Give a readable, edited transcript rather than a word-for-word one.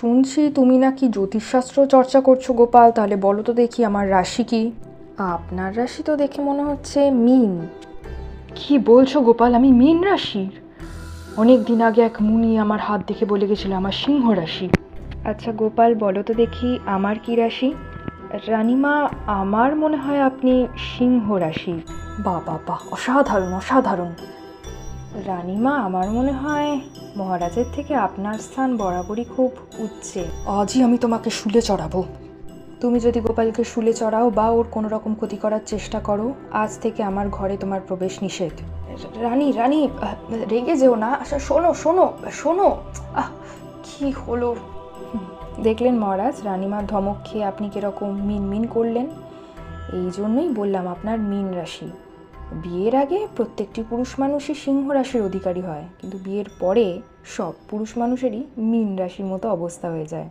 শুনছি তুমি নাকি জ্যোতিষশাস্ত্র চর্চা করছো গোপাল, তাহলে বলো তো দেখি আমার রাশি কি? আপনার রাশি তো দেখে মনে হচ্ছে মীন। কি বলছো গোপাল, আমি মীন রাশির? অনেক দিন আগে এক মুনি আমার হাত দেখে বলে গেছিল আমার সিংহ রাশি। আচ্ছা গোপাল, বলো তো দেখি আমার কি রাশি? রানীমা, আমার মনে হয় আপনি সিংহ রাশি। বাহ বাহ বাহ, অসাধারণ অসাধারণ। রানীমা, আমার মনে হয় মহারাজের থেকে আপনার স্থান বরাবরই খুব উচ্চে। আজই আমি তোমাকে শুলে চড়াবো। তুমি যদি গোপালকে শুলে চড়াও বা ওর কোনো রকম ক্ষতি করার চেষ্টা করো, আজ থেকে আমার ঘরে তোমার প্রবেশ নিষেধ। রানী রানী, রেগে যেও না। আচ্ছা শোনো শোনো শোনো। কি হলো? দেখলেন মহারাজ, রানীমার ধমক খেয়ে আপনি কিরকম মিনমিন করলেন। এই জন্যই বললাম আপনার মীন রাশি। বিয়ের আগে প্রত্যেকটি পুরুষ মানুষই সিংহ রাশির অধিকারী হয়, কিন্তু বিয়ের পরে সব পুরুষ মানুষেরই মীন রাশির মতো অবস্থা হয়ে যায়।